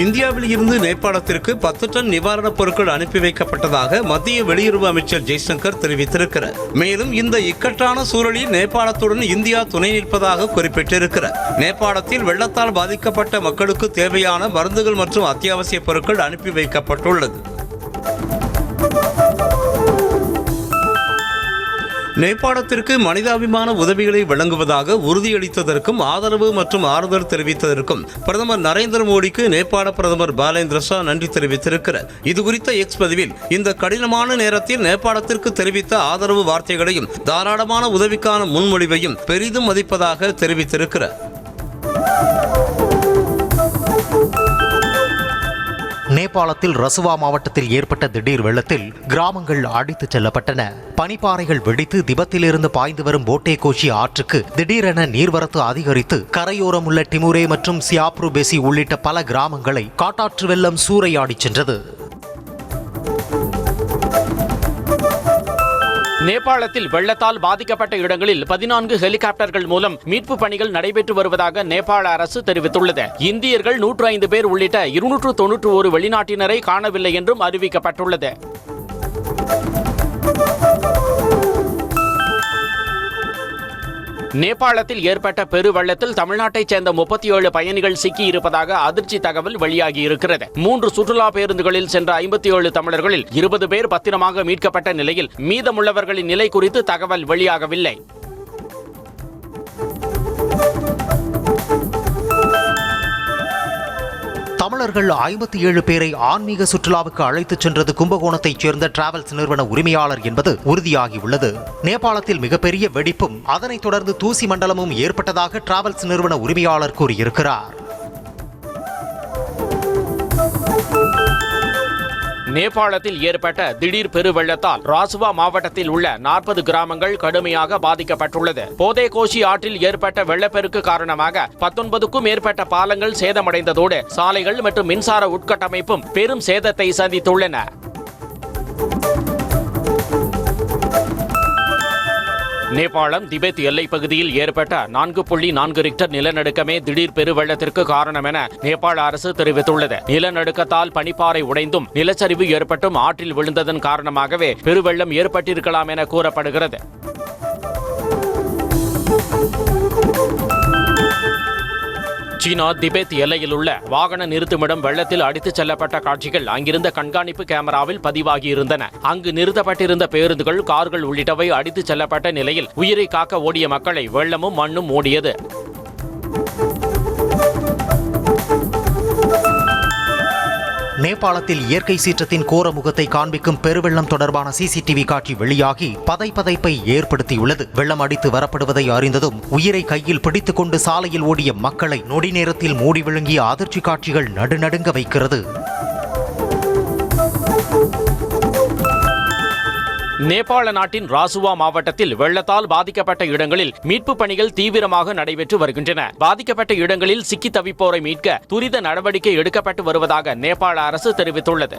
இந்தியாவில் இருந்து நேபாளத்திற்கு 10 டன் நிவாரணப் பொருட்கள் அனுப்பி வைக்கப்பட்டதாக மத்திய வெளியுறவு அமைச்சர் ஜெய்சங்கர் தெரிவித்திருக்கிறார். மேலும் இந்த இக்கட்டான சூழலில் நேபாளத்துடன் இந்தியா துணை நிற்பதாக குறிப்பிட்டிருக்கிறார். நேபாளத்தில் வெள்ளத்தால் பாதிக்கப்பட்ட மக்களுக்கு தேவையான மருந்துகள் மற்றும் அத்தியாவசிய பொருட்கள் அனுப்பி வைக்கப்பட்டுள்ளது. நேபாளத்திற்கு மனிதாபிமான உதவிகளை வழங்குவதாக உறுதியளித்ததற்கும் ஆதரவு மற்றும் ஆறுதல் தெரிவித்ததற்கும் பிரதமர் நரேந்திர மோடிக்கு நேபாள பிரதமர் பாலேந்திர ஷா நன்றி தெரிவித்திருக்கிறார். இதுகுறித்த எக்ஸ் பதிவில் இந்த கடினமான நேரத்தில் நேபாளத்திற்கு தெரிவித்த ஆதரவு வார்த்தைகளையும் தாராளமான உதவிக்கான முன்மொழிவையும் பெரிதும் மதிப்பதாக தெரிவித்திருக்கிறார். நேபாளத்தில் ரசுவா மாவட்டத்தில் ஏற்பட்ட திடீர் வெள்ளத்தில் கிராமங்கள் அடித்துச் செல்லப்பட்டன. பனிப்பாறைகள் வெடித்து திபெத்திலிருந்து பாய்ந்து வரும் போட்டே கோஷி ஆற்றுக்கு திடீரென நீர்வரத்து அதிகரித்து கரையோரம் உள்ள டிமுரே மற்றும் சியாப்ரு பெசி உள்ளிட்ட பல கிராமங்களை காட்டாற்று வெள்ளம் சூறையாடிச் சென்றது. நேபாளத்தில் வெள்ளத்தால் பாதிக்கப்பட்ட இடங்களில் 14 ஹெலிகாப்டர்கள் மூலம் மீட்பு பணிகள் நடைபெற்று வருவதாக நேபாள அரசு தெரிவித்துள்ளது. இந்தியர்கள் 105 பேர் உள்ளிட்ட 291 வெளிநாட்டினரை காணவில்லை என்றும் அறிவிக்கப்பட்டுள்ளது. நேபாளத்தில் ஏற்பட்ட பெருவெள்ளத்தில் தமிழ்நாட்டைச் சேர்ந்த 37 பயணிகள் சிக்கியிருப்பதாக அதிர்ச்சி தகவல் வெளியாகியிருக்கிறது. 3 சுற்றுலா பேருந்துகளில் சென்ற 57 தமிழர்களில் 20 பேர் பத்திரமாக மீட்கப்பட்ட நிலையில் மீதமுள்ளவர்களின் நிலை குறித்து தகவல் வெளியாகவில்லை. தமிழர்கள் 57 பேரை ஆன்மீக சுற்றுலாவுக்கு அழைத்துச் சென்றது கும்பகோணத்தைச் சேர்ந்த டிராவல்ஸ் நிறுவன உரிமையாளர் என்பது உறுதியாகியுள்ளது. நேபாளத்தில் மிகப்பெரிய வெடிப்பும் அதனைத் தொடர்ந்து தூசி மண்டலமும் ஏற்பட்டதாக டிராவல்ஸ் நிறுவன உரிமையாளர் கூறியிருக்கிறார். நேபாளத்தில் ஏற்பட்ட திடீர் பெருவெள்ளத்தால் ராசுவா மாவட்டத்தில் உள்ள 40 கிராமங்கள் கடுமையாக பாதிக்கப்பட்டுள்ளது. போதே கோஷி ஆற்றில் ஏற்பட்ட வெள்ளப்பெருக்கு காரணமாக 19க்கும் மேற்பட்ட பாலங்கள் சேதமடைந்ததோடு சாலைகள் மற்றும் மின்சார உட்கட்டமைப்பும் பெரும் சேதத்தை சந்தித்துள்ளன. நேபாளம் திபெத் எல்லைப் பகுதியில் ஏற்பட்ட 4.4 ரிக்டர் நிலநடுக்கமே திடீர் பெருவெள்ளத்திற்கு காரணம் என நேபாள அரசு தெரிவித்துள்ளது. நிலநடுக்கத்தால் பனிப்பாறை உடைந்தும் நிலச்சரிவு ஏற்பட்டும் ஆற்றில் விழுந்ததன் காரணமாகவே பெருவெள்ளம் ஏற்பட்டிருக்கலாம் என கூறப்படுகிறது. சீனா திபெத் எல்லையில் உள்ள வாகன நிறுத்துமிடம் வெள்ளத்தில் அடித்துச் செல்லப்பட்ட காட்சிகள் அங்கிருந்த கண்காணிப்பு கேமராவில் பதிவாகியிருந்தன. அங்கு நிறுத்தப்பட்டிருந்த பேருந்துகள், கார்கள் உள்ளிட்டவை அடித்துச் செல்லப்பட்ட நிலையில் உயிரை காக்க ஓடிய மக்களை வெள்ளமும் மண்ணும் மூடியது. நேபாளத்தில் இயற்கை சீற்றத்தின் கோர முகத்தை காண்பிக்கும் பெருவெள்ளம் தொடர்பான சிசிடிவி காட்சி வெளியாகி பதைப்பதைப்பை ஏற்படுத்தியுள்ளது. வெள்ளம் அடித்து வரப்படுவதை அறிந்ததும் உயிரை கையில் பிடித்துக் கொண்டு சாலையில் ஓடிய மக்களை நொடி நேரத்தில் மூடி விழுங்கிய அதிர்ச்சி காட்சிகள் நடுநடுங்க வைக்கிறது. நேபாள நாட்டின் ராசுவா மாவட்டத்தில் வெள்ளத்தால் பாதிக்கப்பட்ட இடங்களில் மீட்பு பணிகள் தீவிரமாக நடைபெற்று வருகின்றன. பாதிக்கப்பட்ட இடங்களில் சிக்கி தவிப்போரை மீட்க துரித நடவடிக்கை எடுக்கப்பட்டு வருவதாக நேபாள அரசு தெரிவித்துள்ளது.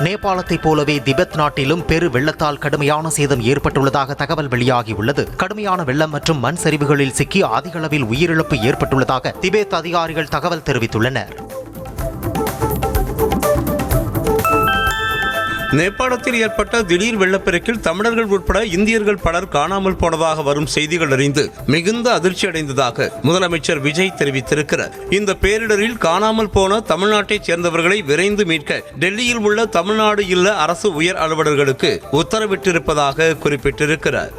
நேபாளத்தைப் போலவே திபெத் நாட்டிலும் பெரு வெள்ளத்தால் கடுமையான சேதம் ஏற்பட்டுள்ளதாக தகவல் வெளியாகியுள்ளது. கடுமையான வெள்ளம் மற்றும் மண் சரிவுகளில் சிக்கி அதிக அளவில் உயிரிழப்பு ஏற்பட்டுள்ளதாக திபெத் அதிகாரிகள் தகவல் தெரிவித்துள்ளனர். நேபாளத்தில் ஏற்பட்ட திடீர் வெள்ளப்பெருக்கில் தமிழர்கள் உட்பட இந்தியர்கள் பலர் காணாமல் போனதாக வரும் செய்திகள் அறிந்து மிகுந்த அதிர்ச்சி அடைந்ததாக முதலமைச்சர் விஜய் தெரிவித்திருக்கிறார். இந்த பேரிடரில் காணாமல் போன தமிழ்நாட்டைச் சேர்ந்தவர்களை விரைந்து மீட்க டெல்லியில் உள்ள தமிழ்நாடு இல்ல அரசு உயர் அலுவலர்களுக்கு உத்தரவிட்டிருப்பதாக குறிப்பிட்டிருக்கிறார்.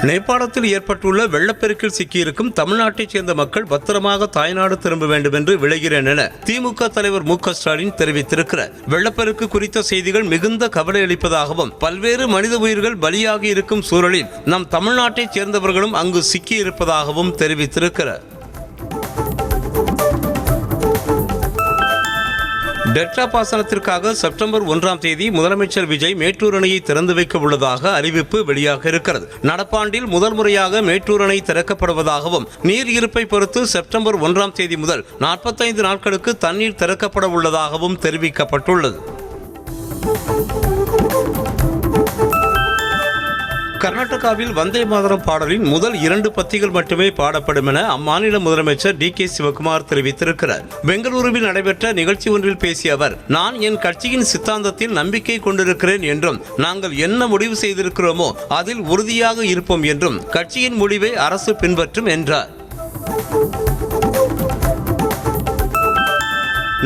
நேபாளத்தில் ஏற்பட்டுள்ள வெள்ளப்பெருக்கில் சிக்கியிருக்கும் தமிழ்நாட்டைச் சேர்ந்த மக்கள் பத்திரமாக தாய்நாடு திரும்ப வேண்டும் என்று விளைகிறேன் என திமுக தலைவர் மு க ஸ்டாலின் தெரிவித்திருக்கிறார். வெள்ளப்பெருக்கு குறித்த செய்திகள் மிகுந்த கவலை அளிப்பதாகவும் பல்வேறு மனித உயிர்கள் பலியாகி இருக்கும் சூழலில் நம் தமிழ்நாட்டைச் சேர்ந்தவர்களும் அங்கு சிக்கியிருப்பதாகவும் தெரிவித்திருக்கிறார். டெல்டா பாசனத்திற்காக செப்டம்பர் 1ஆம் தேதி முதலமைச்சர் விஜய் மேட்டூர் அணையை திறந்து வைக்க உள்ளதாக அறிவிப்பு வெளியாக இருக்கிறது. நடப்பாண்டில் முதல் முறையாக மேட்டூர் அணை திறக்கப்படுவதாகவும் நீர் இருப்பை பொறுத்து செப்டம்பர் 1ஆம் தேதி முதல் 45 நாட்களுக்கு தண்ணீர் திறக்கப்பட உள்ளதாகவும் தெரிவிக்கப்பட்டுள்ளது. கர்நாடகாவில் வந்தே மாதரம் பாடலின் முதல் 2 பத்திகள் மட்டுமே பாடப்படும் என அம்மாநில முதலமைச்சர் DK சிவகுமார் தெரிவித்திருக்கிறார். பெங்களூருவில் நடைபெற்ற நிகழ்ச்சி ஒன்றில் பேசிய அவர், நான் என் கட்சியின் சித்தாந்தத்தில் நம்பிக்கை கொண்டிருக்கிறேன் என்றும் நாங்கள் என்ன முடிவு செய்திருக்கிறோமோ அதில் உறுதியாக இருப்போம் என்றும் கட்சியின் முடிவை அரசு பின்பற்றும் என்றார்.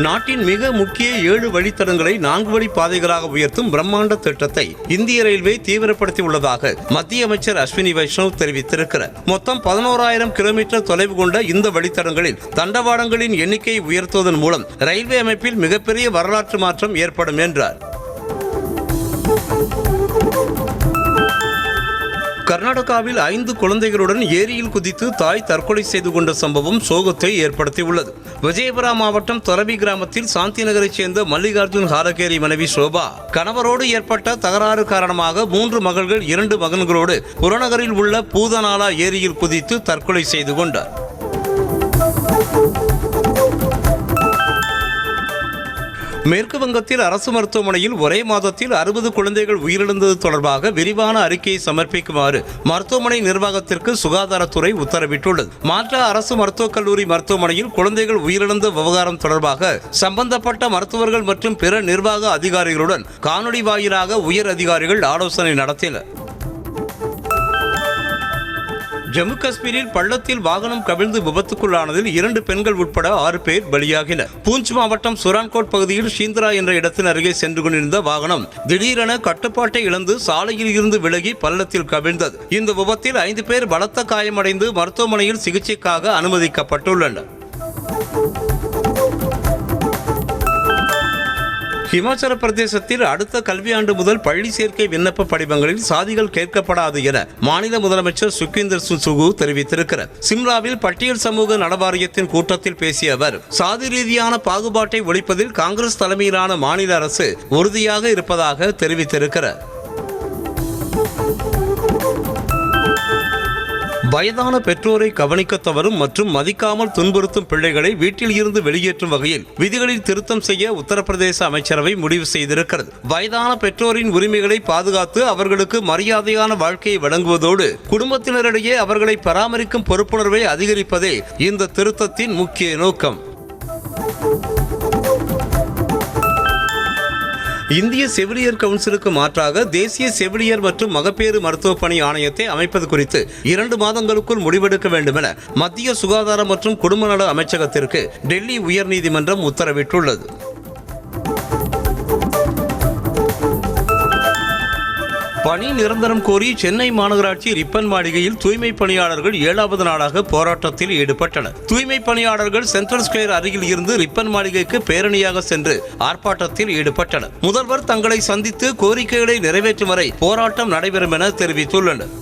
நாட்டின் மிக முக்கிய 7 வழித்தடங்களை 4 வழி பாதைகளாக உயர்த்தும் பிரம்மாண்ட திட்டத்தை இந்திய ரயில்வே தீவிரப்படுத்தி உள்ளதாக மத்திய அமைச்சர் அஸ்வினி வைஷ்ணவ் தெரிவித்திருக்கிறார். மொத்தம் 11,000 கிலோமீட்டர் தொலைவு கொண்ட இந்த வழித்தடங்களில் தண்டவாளங்களின் எண்ணிக்கையை உயர்த்துவதன் மூலம் ரயில்வே அமைப்பில் மிகப்பெரிய வரலாற்று மாற்றம் ஏற்படும் என்றார். கர்நாடகாவில் 5 குழந்தைகளுடன் ஏரியில் குதித்து தாய் தற்கொலை செய்து கொண்ட சம்பவம் சோகத்தை ஏற்படுத்தியுள்ளது. விஜயபுரா மாவட்டம் தொரபி கிராமத்தில் சாந்தி நகரைச் சேர்ந்த மல்லிகார்ஜுன் ஹாரகேரி மனைவி சோபா கணவரோடு ஏற்பட்ட தகராறு காரணமாக 3 மகள்கள் 2 மகன்களோடு புறநகரில் உள்ள பூதனாலா ஏரியில் குதித்து தற்கொலை செய்து கொண்டார். மேற்கு வங்கத்தில் அரசு மருத்துவமனையில் ஒரே மாதத்தில் 60 குழந்தைகள் உயிரிழந்தது தொடர்பாக விரிவான அறிக்கையை சமர்ப்பிக்குமாறு மருத்துவமனை நிர்வாகத்திற்கு சுகாதாரத்துறை உத்தரவிட்டுள்ளது. மாற்றா அரசு மருத்துவக் கல்லூரி மருத்துவமனையில் குழந்தைகள் உயிரிழந்த விவகாரம் தொடர்பாக சம்பந்தப்பட்ட மருத்துவர்கள் மற்றும் பிற நிர்வாக அதிகாரிகளுடன் காணொலி வாயிலாக உயர் அதிகாரிகள் ஆலோசனை நடத்தினர். ஜம்மு காஷ்மீரில் பள்ளத்தில் வாகனம் கவிழ்ந்து விபத்துக்குள்ளானதில் 2 பெண்கள் உட்பட 6 பேர் பலியாகினர். பூஞ்ச் மாவட்டம் சுரான்கோட் பகுதியில் ஷீந்திரா என்ற இடத்தின் அருகே சென்று கொண்டிருந்த வாகனம் திடீரென கட்டுப்பாட்டை இழந்து சாலையில் இருந்து விலகி பள்ளத்தில் கவிழ்ந்தது. இந்த விபத்தில் 5 பேர் பலத்த காயமடைந்து மருத்துவமனையில் சிகிச்சைக்காக அனுமதிக்கப்பட்டுள்ளனர். ஹிமாச்சல பிரதேசத்தில் அடுத்த கல்வியாண்டு முதல் பள்ளி சேர்க்கை விண்ணப்ப படிவங்களில் சாதிகள் கேட்கப்படாது என மாநில முதலமைச்சர் சுக்வீந்தர் சிங் சுகு தெரிவித்திருக்கிறார். சிம்லாவில் பட்டியல் சமூக நலவாரியத்தின் கூட்டத்தில் பேசிய அவர், சாதி ரீதியான பாகுபாட்டை ஒழிப்பதில் காங்கிரஸ் தலைமையிலான மாநில அரசு உறுதியாக இருப்பதாக தெரிவித்திருக்கிறார். வயதான பெற்றோரை கவனிக்க தவறும் மற்றும் மதிக்காமல் துன்புறுத்தும் பிள்ளைகளை வீட்டில் இருந்து வெளியேற்றும் வகையில் விதிகளில் திருத்தம் செய்ய உத்தரப்பிரதேச அமைச்சரவை முடிவு செய்திருக்கிறது. வயதான பெற்றோரின் உரிமைகளை பாதுகாத்து அவர்களுக்கு மரியாதையான வாழ்க்கையை வழங்குவதோடு குடும்பத்தினரிடையே அவர்களை பராமரிக்கும் பொறுப்புணர்வை அதிகரிப்பதே இந்த திருத்தத்தின் முக்கிய நோக்கம். இந்திய செவிலியர் கவுன்சிலுக்கு மாற்றாக தேசிய செவிலியர் மற்றும் மகப்பேறு மருத்துவ பணி ஆணையத்தை அமைப்பது குறித்து 2 மாதங்களுக்குள் முடிவெடுக்க வேண்டும் என மத்திய சுகாதார மற்றும் குடும்ப நல அமைச்சகத்திற்கு டெல்லி உயர்நீதிமன்றம் உத்தரவிட்டுள்ளது. பணி நிரந்தரம் கோரி சென்னை மாநகராட்சி ரிப்பன் மாளிகையில் தூய்மை பணியாளர்கள் 7வது நாளாக போராட்டத்தில் ஈடுபட்டனர். தூய்மை பணியாளர்கள் சென்ட்ரல் ஸ்கொயர் அருகில் இருந்து ரிப்பன் மாளிகைக்கு பேரணியாக சென்று ஆர்ப்பாட்டத்தில் ஈடுபட்டனர். முதல்வர் தங்களை சந்தித்து கோரிக்கைகளை நிறைவேற்றும் வரை போராட்டம் நடைபெறும் என தெரிவித்துள்ளனர்.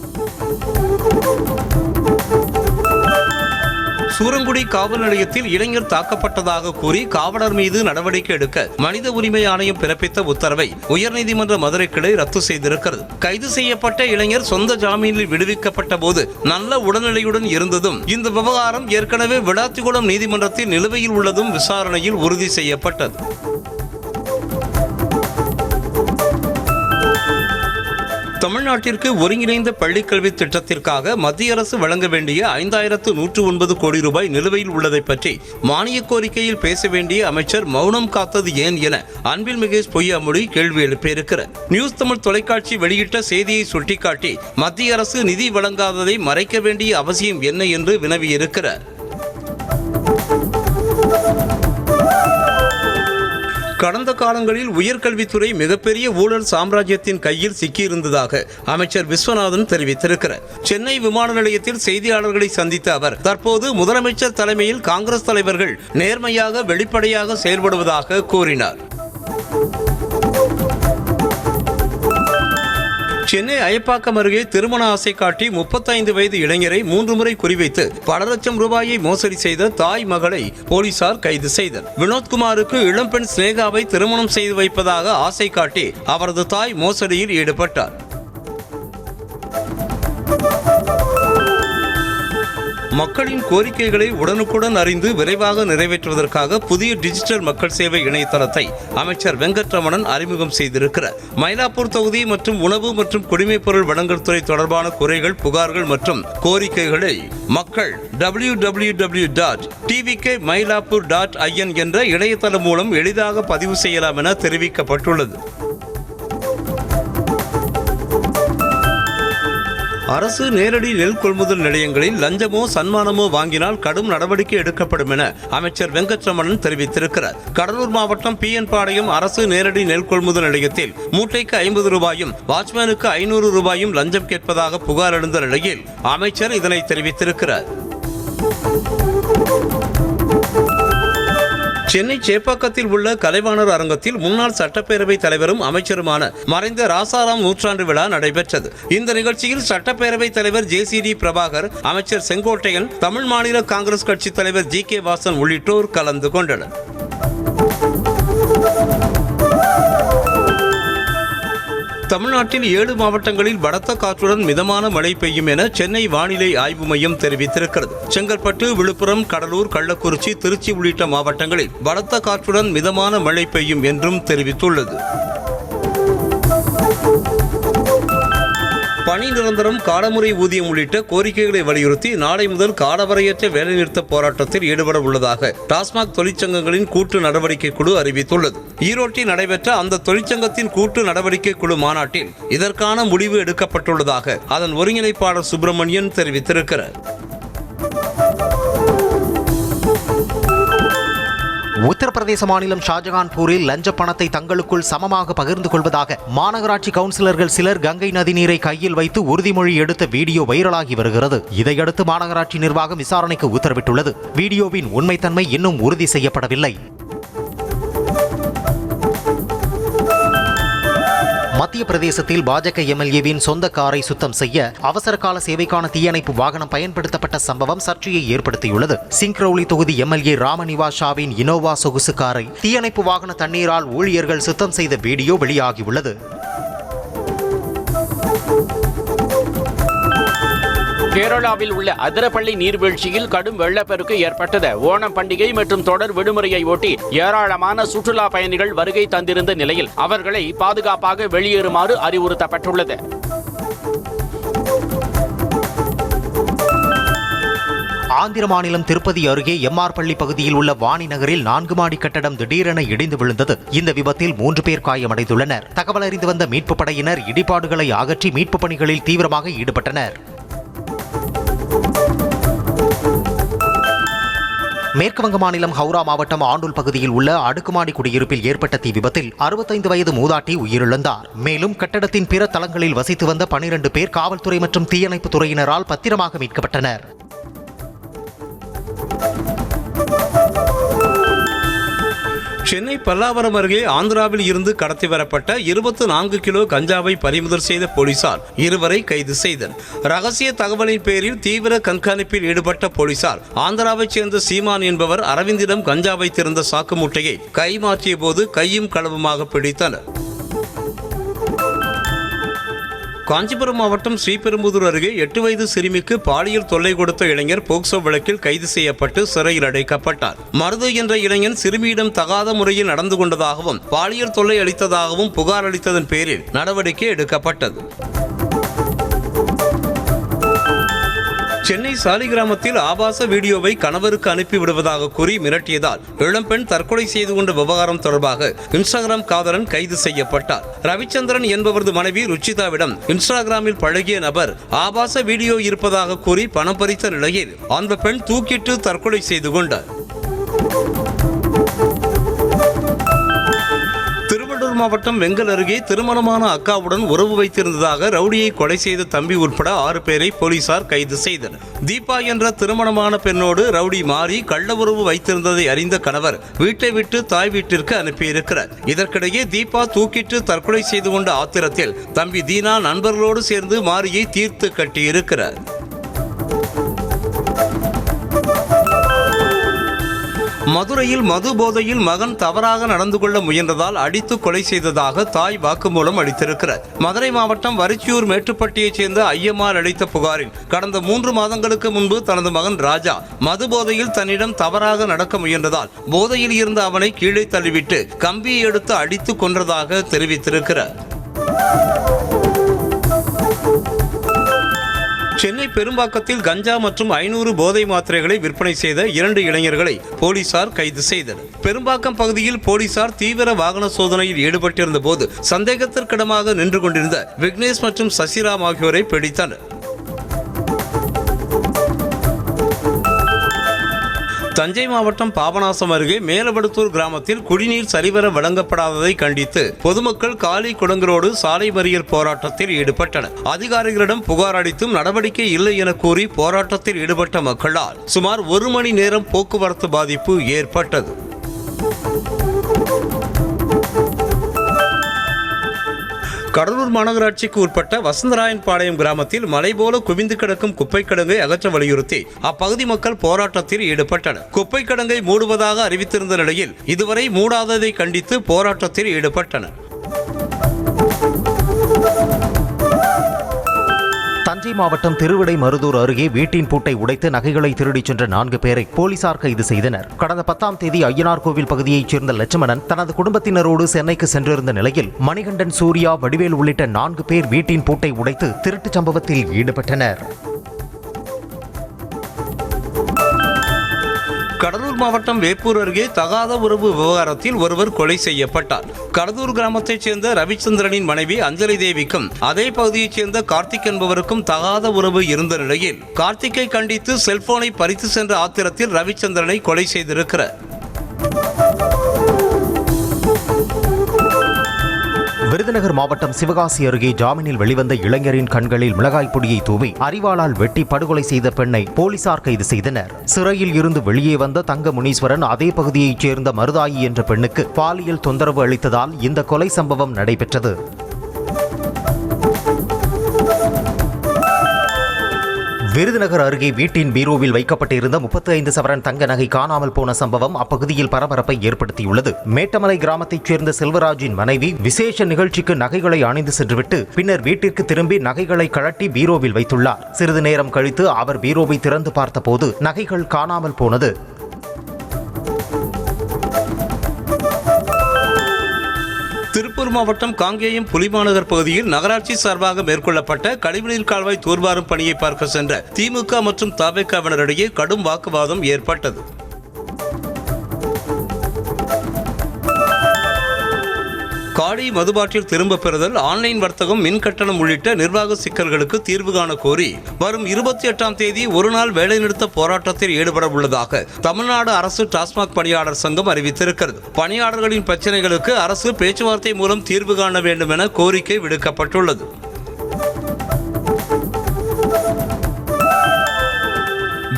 சூரங்குடி காவல் நிலையத்தில் இளைஞர் தாக்கப்பட்டதாக கூறி காவலர் மீது நடவடிக்கை எடுக்க மனித உரிமை ஆணையம் பிறப்பித்த உத்தரவை உயர்நீதிமன்ற மதுரை கிளை ரத்து செய்திருக்கிறது. கைது செய்யப்பட்ட இளைஞர் சொந்த ஜாமீனில் விடுவிக்கப்பட்ட போது நல்ல உடல்நிலையுடன் இருந்ததும் இந்த விவகாரம் ஏற்கனவே விளாத்திகுளம் நீதிமன்றத்தில் நிலுவையில் உள்ளதும் விசாரணையில் உறுதி செய்யப்பட்டது. தமிழ்நாட்டிற்கு ஒருங்கிணைந்த பள்ளிக்கல்வி திட்டத்திற்காக மத்திய அரசு வழங்க வேண்டிய 5,109 கோடி ரூபாய் நிலுவையில் உள்ளதை பற்றி மானிய கோரிக்கையில் பேச வேண்டிய அமைச்சர் மௌனம் காத்தது ஏன் என அன்பில் மகேஷ் பொய்யாமொழி கேள்வி எழுப்பியிருக்கிறார். நியூஸ் தமிழ் தொலைக்காட்சி வெளியிட்ட செய்தியை சுட்டிக்காட்டி மத்திய அரசு நிதி வழங்காததை மறைக்க வேண்டிய அவசியம் என்ன என்று வினவியிருக்கிறார். கடந்த காலங்களில் உயர்கல்வித்துறை மிகப்பெரிய ஊழல் சாம்ராஜ்யத்தின் கையில் சிக்கியிருந்ததாக அமைச்சர் விஸ்வநாதன் தெரிவித்திருக்கிறார். சென்னை விமான நிலையத்தில் செய்தியாளர்களை சந்தித்த அவர், தற்போது முதலமைச்சர் தலைமையில் காங்கிரஸ் தலைவர்கள் நேர்மையாக வெளிப்படையாக செயல்படுவதாக கூறினார். சென்னை அயப்பாக்கம் அருகே திருமண ஆசை காட்டி 35 வயது இளைஞரை 3 முறை குறிவைத்து பல லட்சம் ரூபாயை மோசடி செய்த தாய் மகளை போலீசார் கைது செய்தனர். வினோத்குமாருக்கு இளம்பெண் ஸ்னேகாவை திருமணம் செய்து வைப்பதாக ஆசை காட்டி அவரது தாய் மோசடியில் ஈடுபட்டார். மக்களின் கோரிக்கைகளை உடனுக்குடன் அறிந்து விரைவாக நிறைவேற்றுவதற்காக புதிய டிஜிட்டல் மக்கள் சேவை இணையதளத்தை அமைச்சர் வெங்கட்ரமணன் அறிமுகம் செய்திருக்கிறார். மயிலாப்பூர் தொகுதி மற்றும் உணவு மற்றும் குடிமைப் பொருள் வழங்கல் துறை தொடர்பான குறைகள், புகார்கள் மற்றும் கோரிக்கைகளை மக்கள் www.tvkmailapur.in என்ற இணையதளம் மூலம் எளிதாக பதிவு செய்யலாம் என தெரிவிக்கப்பட்டுள்ளது. அரசு நேரடி நெல் கொள்முதல் நிலையங்களில் லஞ்சமோ சன்மானமோ வாங்கினால் கடும் நடவடிக்கை எடுக்கப்படும் என அமைச்சர் வெங்கட்ரமணன் தெரிவித்திருக்கிறார். கடலூர் மாவட்டம் PN பாளையம் அரசு நேரடி நெல் கொள்முதல் நிலையத்தில் மூட்டைக்கு 50 ரூபாயும் வாட்ச்மேனுக்கு 500 ரூபாயும் லஞ்சம் கேட்பதாக புகார் எழுந்த நிலையில் அமைச்சர் இதனை தெரிவித்திருக்கிறார். சென்னை சேப்பாக்கத்தில் உள்ள கலைவாணர் அரங்கத்தில் முன்னாள் சட்டப்பேரவைத் தலைவரும் அமைச்சருமான மறைந்த ராசாராம் நூற்றாண்டு விழா நடைபெற்றது. இந்த நிகழ்ச்சியில் சட்டப்பேரவைத் தலைவர் JCD பிரபாகர், அமைச்சர் செங்கோட்டையன், தமிழ் மாநில காங்கிரஸ் கட்சி தலைவர் GK வாசன் உள்ளிட்டோர் கலந்து கொண்டனர். தமிழ்நாட்டில் 7 மாவட்டங்களில் பலத்த காற்றுடன் மிதமான மழை பெய்யும் என சென்னை வானிலை ஆய்வு மையம் தெரிவித்திருக்கிறது. செங்கல்பட்டு, விழுப்புரம், கடலூர், கள்ளக்குறிச்சி, திருச்சி உள்ளிட்ட மாவட்டங்களில் பலத்த காற்றுடன் மிதமான மழை பெய்யும் என்றும் தெரிவித்துள்ளது. பணி நிரந்தரம், காலமுறை ஊதியம் உள்ளிட்ட கோரிக்கைகளை வலியுறுத்தி நாளை முதல் காலவரையற்ற வேலைநிறுத்த போராட்டத்தில் ஈடுபட உள்ளதாக டாஸ்மாக் தொழிற்சங்கங்களின் கூட்டு நடவடிக்கை குழு அறிவித்துள்ளது. ஈரோட்டில் நடைபெற்ற அந்த தொழிற்சங்கத்தின் கூட்டு நடவடிக்கை குழு மாநாட்டில் இதற்கான முடிவு எடுக்கப்பட்டுள்ளதாக அதன் ஒருங்கிணைப்பாளர் சுப்பிரமணியன் தெரிவித்திருக்கிறார். உத்தரப்பிரதேச மாநிலம் ஷாஜகான்பூரில் லஞ்ச பணத்தை தங்களுக்குள் சமமாக பகிர்ந்து கொள்வதாக மாநகராட்சி கவுன்சிலர்கள் சிலர் கங்கை நதி நீரை கையில் வைத்து உறுதிமொழி எடுத்த வீடியோ வைரலாகி வருகிறது. இதையடுத்து மாநகராட்சி நிர்வாகம் விசாரணைக்கு உத்தரவிட்டுள்ளது. வீடியோவின் உண்மைத்தன்மை இன்னும் உறுதி செய்யப்படவில்லை. மத்திய பிரதேசத்தில் பாஜக MLAவின் சொந்த காரை சுத்தம் செய்ய அவசர கால சேவைக்கான தீயணைப்பு வாகனம் பயன்படுத்தப்பட்ட சம்பவம் சர்ச்சையை ஏற்படுத்தியுள்ளது. சிங்க்ரௌலி தொகுதி MLA ராமநிவாஸ் ஷாவின் இனோவா சொகுசு காரை தீயணைப்பு வாகன தண்ணீரால் ஊழியர்கள் சுத்தம் செய்த வீடியோ வெளியாகியுள்ளது. கேரளாவில் உள்ள அதிரப்பள்ளி நீர்வீழ்ச்சியில் கடும் வெள்ளப்பெருக்கு ஏற்பட்டது. ஓணம் பண்டிகை மற்றும் தொடர் விடுமுறையை ஒட்டி ஏராளமான சுற்றுலா பயணிகள் வருகை தந்திருந்த நிலையில் அவர்களை பாதுகாப்பாக வெளியேறுமாறு அறிவுறுத்தப்பட்டுள்ளது. ஆந்திர மாநிலம் திருப்பதி அருகே MR பள்ளி பகுதியில் உள்ள வாணி நகரில் 4 மாடி கட்டடம் திடீரென இடிந்து விழுந்தது. இந்த விபத்தில் 3 பேர் காயமடைந்துள்ளனர். தகவல் அறிந்து வந்த மீட்பு படையினர் இடிபாடுகளை அகற்றி மீட்பு பணிகளில் தீவிரமாக ஈடுபட்டனர். மேற்குவங்க மாநிலம் ஹவுரா மாவட்டம் ஆண்டூல் பகுதியில் உள்ள அடுக்குமாடி குடியிருப்பில் ஏற்பட்ட தீ விபத்தில் 65 வயது மூதாட்டி உயிரிழந்தார். மேலும் கட்டடத்தின் பிற தளங்களில் வசித்து வந்த 12 பேர் காவல்துறை மற்றும் தீயணைப்பு துறையினரால் பத்திரமாக மீட்கப்பட்டனர். சென்னை பல்லாவரம் அருகே ஆந்திராவில் இருந்து கடத்தி வரப்பட்ட 24 கிலோ கஞ்சாவை பறிமுதல் செய்த போலீசார் 2 பேரை கைது செய்தனர். ரகசிய தகவலின் பேரில் தீவிர கண்காணிப்பில் ஈடுபட்ட போலீசார் ஆந்திராவைச் சேர்ந்த சீமான் என்பவர் அரவிந்திடம் கஞ்சா வைத்திருந்த சாக்கு மூட்டையை கைமாற்றிய போது கையும் களவுமாக பிடித்தனர். காஞ்சிபுரம் மாவட்டம் ஸ்ரீபெரும்புதூர் அருகே 8 வயது சிறுமிக்கு பாலியல் தொல்லை கொடுத்த இளைஞர் போக்சோ வழக்கில் கைது செய்யப்பட்டு சிறையில் அடைக்கப்பட்டார். மருது என்ற இளைஞன் சிறுமியிடம் தகாத முறையில் நடந்து கொண்டதாகவும் பாலியல் தொல்லை அளித்ததாகவும் புகார் அளித்ததன் பேரில் நடவடிக்கை எடுக்கப்பட்டது. சென்னை சாலிகிராமத்தில் ஆபாச வீடியோவை கணவருக்கு அனுப்பிவிடுவதாக கூறி மிரட்டியதால் இளம்பெண் தற்கொலை செய்து கொண்ட விவகாரம் தொடர்பாக இன்ஸ்டாகிராம் காதலன் கைது செய்யப்பட்டார். ரவிச்சந்திரன் என்பவரது மனைவி ருச்சிதாவிடம் இன்ஸ்டாகிராமில் பழகிய நபர் ஆபாச வீடியோ இருப்பதாக கூறி பணம் பறித்த நிலையில் அந்த பெண் தூக்கிட்டு தற்கொலை செய்து கொண்டார். திருவள்ளூர் மாவட்டம் வெங்கல் அருகே திருமணமான அக்காவுடன் உறவு வைத்திருந்ததாக ரவுடியை கொலை செய்த தம்பி உட்பட 6 பேரை போலீசார் கைது செய்தனர். தீபா என்ற திருமணமான பெண்ணோடு ரவுடி மாறி கள்ள உறவு வைத்திருந்ததை அறிந்த கணவர் வீட்டை விட்டு தாய் வீட்டிற்கு அனுப்பியிருக்கிறார். இதற்கிடையே தீபா தூக்கிட்டு தற்கொலை செய்து கொண்ட ஆத்திரத்தில் தம்பி தீனா நண்பர்களோடு சேர்ந்து மாரியை தீர்த்து கட்டியிருக்கிறார். மதுரையில் மது போதையில் மகன் தவறாக நடந்து கொள்ள முயன்றதால் அடித்து கொலை செய்ததாக தாய் வாக்குமூலம் அளித்திருக்கிறார். மதுரை மாவட்டம் வரிச்சியூர் மேட்டுப்பட்டியைச் சேர்ந்த ஐயம்மாள் அளித்த புகாரில் கடந்த 3 மாதங்களுக்கு முன்பு தனது மகன் ராஜா மது போதையில் தன்னிடம் தவறாக நடக்க முயன்றதால் போதையில் இருந்த அவனை கீழே தள்ளிவிட்டு கம்பியை எடுத்து அடித்து கொன்றதாக தெரிவித்திருக்கிறார். சென்னை பெரும்பாக்கத்தில் கஞ்சா மற்றும் 500 போதை மாத்திரைகளை விற்பனை செய்த 2 இளைஞர்களை போலீசார் கைது செய்தனர். பெரும்பாக்கம் பகுதியில் போலீசார் தீவிர வாகன சோதனையில் ஈடுபட்டிருந்த போது சந்தேகத்திற்கிடமாக நின்று கொண்டிருந்த விக்னேஷ் மற்றும் சசிராம் ஆகியோரை பிடித்தனர். தஞ்சை மாவட்டம் பாபநாசம் அருகே மேலபடுத்தூர் கிராமத்தில் குடிநீர் சரிவர வழங்கப்படாததை கண்டித்து பொதுமக்கள் காலி குடங்களோடு சாலை மறியல் போராட்டத்தில் ஈடுபட்டனர். அதிகாரிகளிடம் புகார் அளித்தும் நடவடிக்கை இல்லை என கூறி போராட்டத்தில் ஈடுபட்ட மக்களால் சுமார் 1 மணி நேரம் போக்குவரத்து பாதிப்பு ஏற்பட்டது. கடலூர் மாநகராட்சிக்கு உட்பட்ட வசந்தராயன்பாளையம் கிராமத்தில் மலை போல குவிந்து கிடக்கும் குப்பை கிடங்கை அகற்ற வலியுறுத்தி அப்பகுதி மக்கள் போராட்டத்தில் ஈடுபட்டனர். குப்பை கிடங்கை மூடுவதாக அறிவித்திருந்த நிலையில் இதுவரை மூடாததை கண்டித்து போராட்டத்தில் ஈடுபட்டனர். தஞ்சை மாவட்டம் திருவிடைமருதூர் அருகே வீட்டின் பூட்டை உடைத்து நகைகளை திருடிச் சென்ற 4 பேரை போலீசார் கைது செய்தனர். கடந்த 10ஆம் தேதி ஐயனார் கோவில் பகுதியைச் சேர்ந்த லட்சுமணன் தனது குடும்பத்தினரோடு சென்னைக்கு சென்றிருந்த நிலையில் மணிகண்டன், சூர்யா, வடிவேல் உள்ளிட்ட 4 பேர் வீட்டின் பூட்டை உடைத்து திருட்டுச் சம்பவத்தில் ஈடுபட்டனர். கடலூர் மாவட்டம் வேப்பூர் அருகே தகாத உறவு விவகாரத்தில் ஒருவர் கொலை செய்யப்பட்டார். கடலூர் கிராமத்தைச் சேர்ந்த ரவிச்சந்திரனின் மனைவி அஞ்சலி தேவிக்கும் அதே பகுதியைச் சேர்ந்த கார்த்திக் என்பவருக்கும் தகாத உறவு இருந்த நிலையில் கார்த்திக்கை கண்டித்து செல்போனை பறித்து சென்ற ஆத்திரத்தில் ரவிச்சந்திரனை கொலை செய்திருக்கிறார். விருதுநகர் மாவட்டம் சிவகாசி அருகே ஜாமீனில் வெளிவந்த இளைஞரின் கண்களில் மிளகாய் பொடியை தூவி அரிவாளால் வெட்டி படுகொலை செய்த பெண்ணை போலீசார் கைது செய்தனர். சிறையில் இருந்து வெளியே வந்த தங்க முனீஸ்வரன் அதே பகுதியைச் சேர்ந்த மருதாயி என்ற பெண்ணுக்கு பாலியல் தொந்தரவு அளித்ததால் இந்த கொலை சம்பவம் நடைபெற்றது. விருதுநகர் அருகே வீட்டின் பீரோவில் வைக்கப்பட்டிருந்த 35 சவரன் தங்க நகை காணாமல் போன சம்பவம் அப்பகுதியில் பரபரப்பை ஏற்படுத்தியுள்ளது. மேட்டமலை கிராமத்தைச் சேர்ந்த செல்வராஜின் மனைவி விசேஷ நிகழ்ச்சிக்கு நகைகளை அணிந்து சென்றுவிட்டு பின்னர் வீட்டிற்கு திரும்பி நகைகளை கழட்டி பீரோவில் வைத்துள்ளார். சிறிது நேரம் கழித்து அவர் பீரோவை திறந்து பார்த்தபோது நகைகள் காணாமல் போனது. திருப்பூர் மாவட்டம் காங்கேயம் புலிமாநகர் பகுதியில் நகராட்சி சார்பாக மேற்கொள்ளப்பட்ட கழிவுநீர் கால்வாய் தூர்வாரும் பணியை பார்க்க சென்ற திமுக மற்றும் தவேகாவினரிடையே கடும் வாக்குவாதம் ஏற்பட்டது. காடி மதுபாட்டில் திரும்ப பெறுதல், ஆன்லைன் வர்த்தகம், மின் கட்டணம் உள்ளிட்ட நிர்வாக சிக்கல்களுக்கு தீர்வு காண கோரி வரும் 28ஆம் தேதி ஒருநாள் வேலைநிறுத்த போராட்டத்தில் ஈடுபட உள்ளதாக தமிழ்நாடு அரசு டாஸ்மாக் பணியாளர் சங்கம் அறிவித்திருக்கிறது. பணியாளர்களின் பிரச்சனைகளுக்கு அரசு பேச்சுவார்த்தை மூலம் தீர்வு காண வேண்டும் என கோரிக்கை விடுக்கப்பட்டுள்ளது.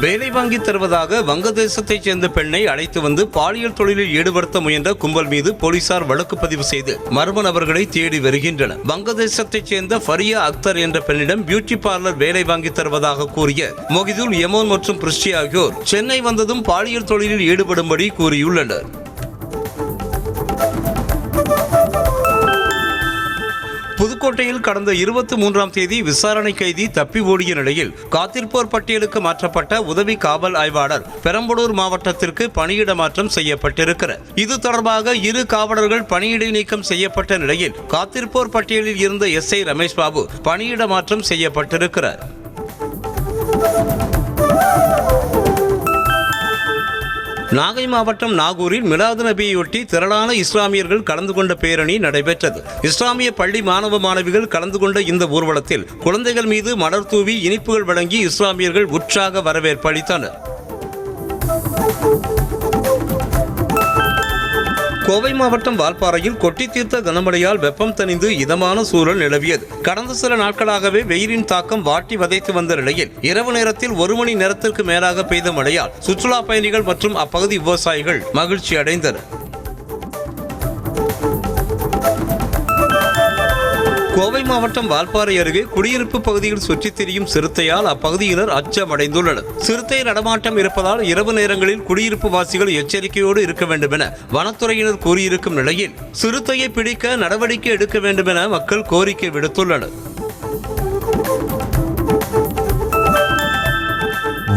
வேலை வாங்கி தருவதாக வங்கதேசத்தைச் சேர்ந்த பெண்ணை அழைத்து வந்து பாலியல் தொழிலில் ஈடுபடுத்த முயன்ற கும்பல் மீது போலீசார் வழக்கு பதிவு செய்து மர்ம நபர்களை தேடி வருகின்றனர். வங்கதேசத்தைச் சேர்ந்த ஃபரியா அக்தர் என்ற பெண்ணிடம் பியூட்டி பார்லர் வேலை வாங்கி தருவதாக கூறிய மொஹிதுல் யமோன் மற்றும் பிரிஸ்டி ஆகியோர் சென்னை வந்ததும் பாலியல் தொழிலில் ஈடுபடும்படி கூறியுள்ளனர். புதுக்கோட்டையில் கடந்த 23ஆம் தேதி விசாரணை கைதி தப்பி ஓடிய நிலையில் காத்திருப்போர் பட்டியலுக்கு மாற்றப்பட்ட உதவி காவல் ஆய்வாளர் பெரம்பலூர் மாவட்டத்திற்கு பணியிட மாற்றம் செய்யப்பட்டிருக்கிறார். இது தொடர்பாக 2 காவலர்கள் பணியிடை நீக்கம் செய்யப்பட்ட நிலையில் காத்திருப்போர் பட்டியலில் இருந்த SI ரமேஷ் பாபு பணியிட மாற்றம் செய்யப்பட்டிருக்கிறார். நாகை மாவட்டம் நாகூரில் மிலாது நபியையொட்டி திரளான இஸ்லாமியர்கள் கலந்து கொண்ட பேரணி நடைபெற்றது. இஸ்லாமிய பள்ளி மாணவ மாணவிகள் கலந்து கொண்ட இந்த ஊர்வலத்தில் குழந்தைகள் மீது மலர் தூவி இனிப்புகள் வழங்கி இஸ்லாமியர்கள் உற்சாக வரவேற்பு அளித்தனர். கோவை மாவட்டம் வால்பாறையில் கொட்டி தீர்த்த கனமழையால் வெப்பம் தணிந்து இதமான சூழல் நிலவியது. கடந்த சில நாட்களாகவே வெயிலின் தாக்கம் வாட்டி வதைத்து வந்த நிலையில் இரவு நேரத்தில் 1 மணி நேரத்திற்கு மேலாக பெய்த மழையால் சுற்றுலா பயணிகள் மற்றும் அப்பகுதி விவசாயிகள் மகிழ்ச்சி அடைந்தனர். கோவை மாவட்டம் வால்பாறை அருகே குடியிருப்பு பகுதியில் சுற்றித் திரியும் சிறுத்தையால் அப்பகுதியினர் அச்சமடைந்துள்ளனர். சிறுத்தை நடமாட்டம் இருப்பதால் இரவு நேரங்களில் குடியிருப்பு வாசிகள் எச்சரிக்கையோடு இருக்க வேண்டும் என வனத்துறையினர் கூறியிருக்கும் நிலையில் சிறுத்தையை பிடிக்க நடவடிக்கை எடுக்க வேண்டும் என மக்கள் கோரிக்கை விடுத்துள்ளனர்.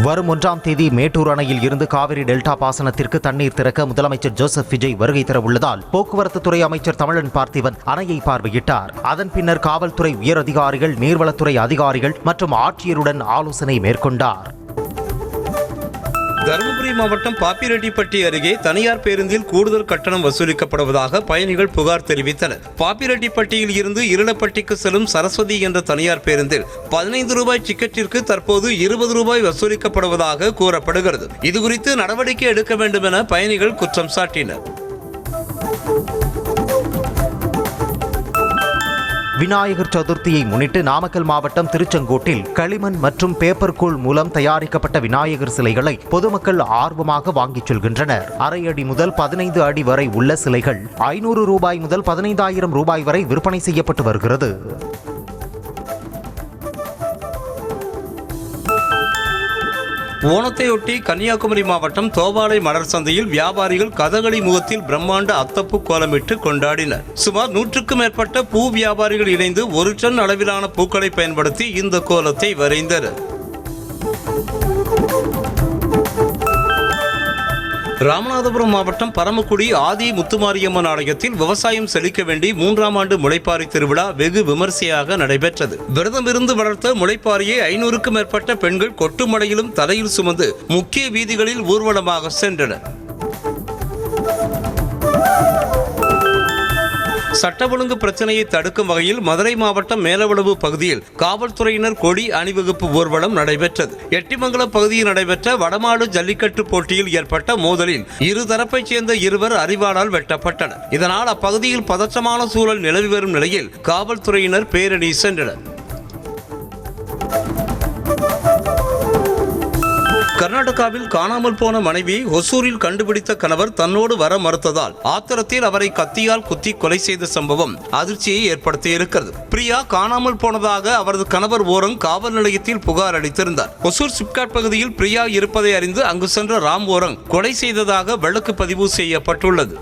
வரும் 1ஆம் தேதி மேட்டூர் அணையில் இருந்து காவிரி டெல்டா பாசனத்திற்கு தண்ணீர் திறக்க முதலமைச்சர் ஜோசப் விஜய் வருகை தர உள்ளதால் போக்குவரத்து துறை அமைச்சர் தமிழன் பார்த்திபன் அணையை பார்வையிட்டார். அதன் பின்னர் காவல்துறை உயர் அதிகாரிகள், நீர்வளத்துறை அதிகாரிகள் மற்றும் ஆட்சியருடன் ஆலோசனை மேற்கொண்டார். தருமபுரி மாவட்டம் பாப்பிரெட்டிப்பட்டி அருகே தனியார் பேருந்தில் கூடுதல் கட்டணம் வசூலிக்கப்படுவதாக பயணிகள் புகார் தெரிவித்தனர். பாப்பிரெட்டிப்பட்டியில் இருந்து இருளப்பட்டிக்கு செல்லும் சரஸ்வதி என்ற தனியார் பேருந்தில் 15 ரூபாய் டிக்கெட்டிற்கு தற்போது 20 ரூபாய் வசூலிக்கப்படுவதாக கூறப்படுகிறது. இதுகுறித்து நடவடிக்கை எடுக்க வேண்டும் என பயணிகள் குற்றம் சாட்டினர். விநாயகர் சதுர்த்தியை முன்னிட்டு நாமக்கல் மாவட்டம் திருச்செங்கோட்டில் களிமண் மற்றும் பேப்பர் கூழ் மூலம் தயாரிக்கப்பட்ட விநாயகர் சிலைகளை பொதுமக்கள் ஆர்வமாக வாங்கிச் செல்கின்றனர். 1/2 அடி முதல் 15 அடி வரை உள்ள சிலைகள் 500 ரூபாய் முதல் 15,000 ரூபாய் வரை விற்பனை செய்யப்பட்டு வருகிறது. ஓணத்தையொட்டி கன்னியாகுமரி மாவட்டம் தோவாளை மலர் சந்தையில் வியாபாரிகள் கதகளி முகத்தில் பிரம்மாண்ட அத்தப்பூ கோலமிட்டு கொண்டாடினர். சுமார் 100க்கும் மேற்பட்ட பூ வியாபாரிகள் இணைந்து 1 டன் அளவிலான பூக்களை பயன்படுத்தி இந்த கோலத்தை வரைந்தனர். ராமநாதபுரம் மாவட்டம் பரமக்குடி ஆதி முத்துமாரியம்மன் ஆலயத்தில் விவசாயம் செழிக்க வேண்டி 3ஆம் ஆண்டு முளைப்பாரி திருவிழா வெகு விமர்சையாக நடைபெற்றது. விரதமிருந்து வளர்த்த முளைப்பாரியை 500க்கும் மேற்பட்ட பெண்கள் கொட்டுமடையிலும் தலையில் சுமந்து முக்கிய வீதிகளில் ஊர்வலமாக சென்றனர். சட்ட ஒழுங்கு பிரச்சனையை தடுக்கும் வகையில் மதுரை மாவட்டம் மேலவளவு பகுதியில் காவல்துறையினர் கொடி அணிவகுப்பு ஊர்வலம் நடைபெற்றது. எட்டிமங்கலம் பகுதியில் நடைபெற்ற வடமாடு ஜல்லிக்கட்டு போட்டியில் ஏற்பட்ட மோதலில் இருதரப்பைச் சேர்ந்த 2 அரிவாளால் வெட்டப்பட்டனர். இதனால் அப்பகுதியில் பதற்றமான சூழல் நிலவி வரும் நிலையில் காவல்துறையினர் பேரணி சென்றனர். கர்நாடகாவில் காணாமல் போன மனைவியை ஒசூரில் கண்டுபிடித்த கணவர் தன்னோடு வர மறுத்ததால் ஆத்திரத்தில் அவரை கத்தியால் குத்தி கொலை செய்த சம்பவம் அதிர்ச்சியை ஏற்படுத்தியிருக்கிறது. பிரியா காணாமல் போனதாக அவரது கணவர் ஓரங் காவல் நிலையத்தில் புகார் அளித்திருந்தார். ஒசூர் சிப்காட் பகுதியில் பிரியா இருப்பதை அறிந்து அங்கு சென்ற ராம் ஓரங் கொலை செய்ததாக வழக்கு பதிவு செய்யப்பட்டுள்ளது.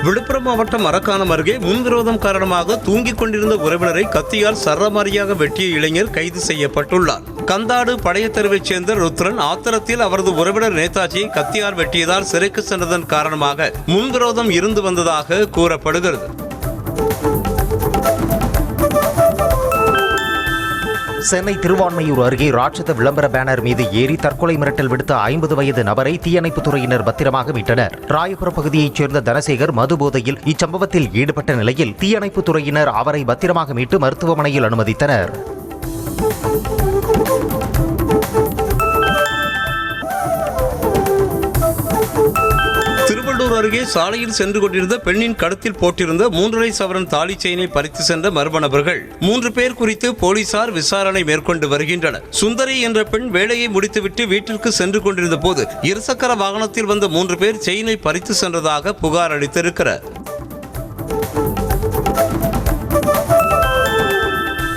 விழுப்புரம் மாவட்டம் மரக்காணம் அருகே முன்விரோதம் காரணமாக தூங்கிக் கொண்டிருந்த உறவினரை கத்தியால் சரமாரியாக வெட்டிய இளைஞர் கைது செய்யப்பட்டுள்ளார். கந்தாடு பழையத்தெருவைச் சேர்ந்த ருத்ரன் ஆத்திரத்தில் அவரது உறவினர் நேதாஜியை கத்தியால் வெட்டியதால் சிறைக்கு சென்றதன் காரணமாக முன்விரோதம் இருந்து வந்ததாக கூறப்படுகிறது. சென்னை திருவான்மையூர் அருகே ராட்சத விளம்பர பேனர் மீது ஏறி தற்கொலை மிரட்டல் விடுத்த 50 வயது நபரை தீயணைப்புத் துறையினர் பத்திரமாக மீட்டனர். ராயபுரம் பகுதியைச் சேர்ந்த தனசேகர் மது போதையில் இச்சம்பவத்தில் ஈடுபட்ட நிலையில் தீயணைப்புத் துறையினர் அவரை பத்திரமாக மீட்டு மருத்துவமனையில் அனுமதித்தனர். திருவள்ளூர் அருகே சாலையில் சென்று கொண்டிருந்த பெண்ணின் கழுத்தில் போட்டிருந்த 3.5 சவரன் தாலி செயினை பறித்து சென்ற மர்ம நபர்கள் 3 பேர் குறித்து போலீசார் விசாரணை மேற்கொண்டு வருகின்றனர். சுந்தரி என்ற பெண் வேலையை முடித்துவிட்டு வீட்டிற்கு சென்று கொண்டிருந்த போது இருசக்கர வாகனத்தில் வந்த 3 பேர் செயினை பறித்து சென்றதாக புகார் அளித்திருக்கிறார்.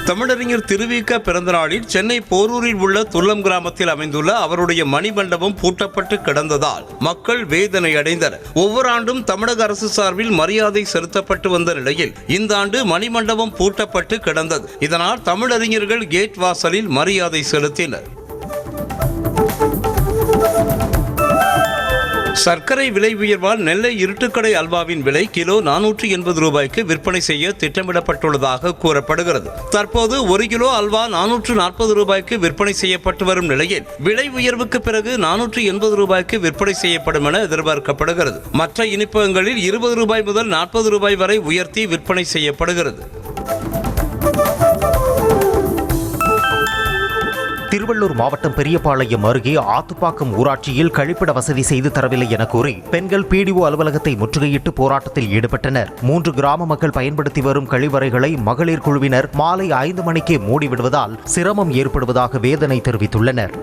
தமிழறிஞர் திருவிக பிறந்த நாளில் சென்னை போரூரில் உள்ள துல்லம் கிராமத்தில் அமைந்துள்ள அவருடைய மணிமண்டபம் பூட்டப்பட்டு கிடந்ததால் மக்கள் வேதனை அடைந்தனர். ஒவ்வொரு ஆண்டும் தமிழக அரசு சார்பில் மரியாதை செலுத்தப்பட்டு வந்த நிலையில் இந்த ஆண்டு மணிமண்டபம் பூட்டப்பட்டு கிடந்தது. இதனால் தமிழறிஞர்கள் கேட் வாசலில் மரியாதை செலுத்தினர். சர்க்கரை விலை உயர்வால் நெல்லை இருட்டுக்கடை அல்வாவின் விலை கிலோ 480 ரூபாய்க்கு விற்பனை செய்ய திட்டமிடப்பட்டுள்ளதாக கூறப்படுகிறது. தற்போது 1 கிலோ அல்வா 440 ரூபாய்க்கு விற்பனை செய்யப்பட்டு வரும் நிலையில் விலை உயர்வுக்கு பிறகு 480 ரூபாய்க்கு விற்பனை செய்யப்படும் என எதிர்பார்க்கப்படுகிறது. மற்ற இனிப்பகங்களில் 20 ரூபாய் முதல் 40 ரூபாய் வரை உயர்த்தி விற்பனை செய்யப்படுகிறது. திருவள்ளூர் மாவட்டம் பெரியபாளையம் அருகே ஆத்துப்பாக்கம் ஊராட்சியில் கழிப்பிட வசதி செய்து தரவில்லை என கூறி பெண்கள் பிடிஓ அலுவலகத்தை முற்றுகையிட்டு போராட்டத்தில் ஈடுபட்டனர். 3 கிராம மக்கள் பயன்படுத்தி வரும் கழிவறைகளை மகளிர் குழுவினர் மாலை 5 மணிக்கே மூடிவிடுவதால் சிரமம் ஏற்படுவதாக வேதனை தெரிவித்துள்ளனர்.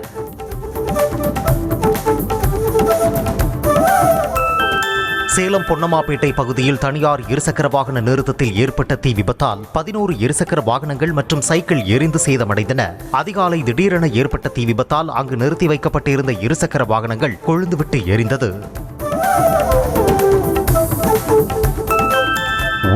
சேலம் பொன்னம்மாப்பேட்டை பகுதியில் தனியார் இருசக்கர வாகன நிறுத்தத்தில் ஏற்பட்ட தீ விபத்தால் 11 இருசக்கர வாகனங்கள் மற்றும் சைக்கிள் எரிந்து சேதமடைந்தன. அதிகாலை திடீரென ஏற்பட்ட தீ விபத்தால் அங்கு நிறுத்தி வைக்கப்பட்டிருந்த இருசக்கர வாகனங்கள் கொழுந்துவிட்டு எரிந்தது.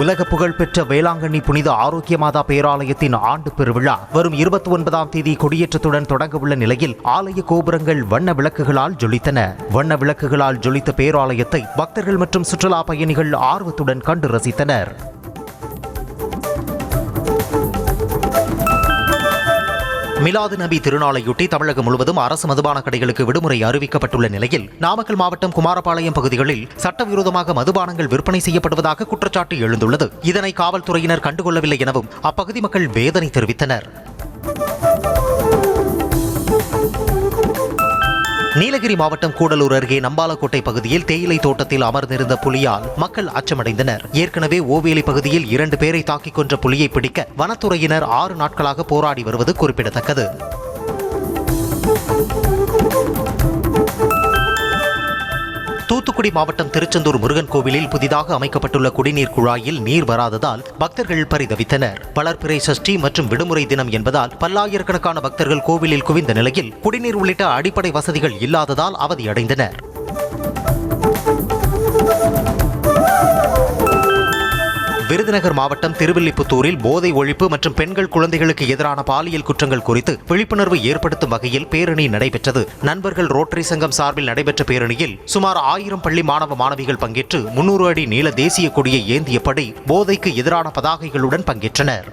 உலக புகழ்பெற்ற வேளாங்கண்ணி புனித ஆரோக்கிய மாதா பேராலயத்தின் ஆண்டு பெருவிழா வரும் 29ஆம் தேதி கொடியேற்றத்துடன் தொடங்கவுள்ள நிலையில் ஆலய கோபுரங்கள் வண்ண விளக்குகளால் ஜொலித்தன. வண்ண விளக்குகளால் ஜொலித்த பேராலயத்தை பக்தர்கள் மற்றும் சுற்றுலா பயணிகள் ஆர்வத்துடன் கண்டு ரசித்தனர். மிலாது நபி திருநாளையொட்டி தமிழகம் முழுவதும் அரசு மதுபான கடைகளுக்கு விடுமுறை அறிவிக்கப்பட்டுள்ள நிலையில் நாமக்கல் மாவட்டம் குமாரபாளையம் பகுதிகளில் சட்டவிரோதமாக மதுபானங்கள் விற்பனை செய்யப்படுவதாக குற்றச்சாட்டு எழுந்துள்ளது. இதனை காவல்துறையினர் கண்டுகொள்ளவில்லை எனவும் அப்பகுதி மக்கள் வேதனை தெரிவித்தனர். நீலகிரி மாவட்டம் கூடலூர் அருகே நம்பாலக்கோட்டை பகுதியில் தேயிலை தோட்டத்தில் அமர்ந்திருந்த புலியால் மக்கள் அச்சமடைந்தனர். ஏற்கனவே ஓவேலி பகுதியில் 2 பேரை தாக்கிக் கொன்ற புலியை பிடிக்க வனத்துறையினர் 6 நாட்களாக போராடி வருவது குறிப்பிடத்தக்கது. தூத்துக்குடி மாவட்டம் திருச்செந்தூர் முருகன் கோவிலில் புதிதாக அமைக்கப்பட்டுள்ள குடிநீர் குழாயில் நீர் வராததால் பக்தர்கள் பரிதவித்தனர். வளர்பிறை சஷ்டி மற்றும் விடுமுறை தினம் என்பதால் பல்லாயிரக்கணக்கான பக்தர்கள் கோவிலில் குவிந்த நிலையில் குடிநீர் உள்ளிட்ட அடிப்படை வசதிகள் இல்லாததால் அவதியடைந்தனர். விருதுநகர் மாவட்டம் திருவில்லிபுத்தூரில் போதை ஒழிப்பு மற்றும் பெண்கள் குழந்தைகளுக்கு எதிரான பாலியல் குற்றங்கள் குறித்து விழிப்புணர்வு ஏற்படுத்தும் வகையில் பேரணி நடைபெற்றது. நண்பர்கள் ரோட்டரி சங்கம் சார்பில் நடைபெற்ற பேரணியில் சுமார் 1000 பள்ளி மாணவ மாணவிகள் பங்கேற்று 300 அடி நீள தேசிய கொடியை ஏந்தியபடி போதைக்கு எதிரான பதாகைகளுடன் பங்கேற்றனர்.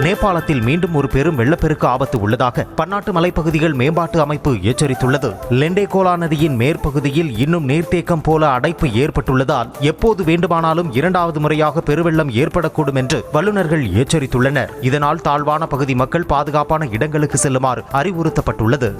நேபாளத்தில் மீண்டும் ஒரு பெரும் வெள்ளப்பெருக்கு ஆபத்து உள்ளதாக பன்னாட்டு மலைப்பகுதிகள் மேம்பாட்டு அமைப்பு எச்சரித்துள்ளது. லெண்டேகோலா நதியின் மேற்பகுதியில் இன்னும் நீர்த்தேக்கம் போல அடைப்பு ஏற்பட்டுள்ளதால் எப்போது வேண்டுமானாலும் 2வது முறையாக பெருவெள்ளம் ஏற்படக்கூடும் என்று வல்லுநர்கள் எச்சரித்துள்ளனர். இதனால் தாழ்வான பகுதி மக்கள் பாதுகாப்பான இடங்களுக்கு செல்லுமாறு அறிவுறுத்தப்பட்டுள்ளது.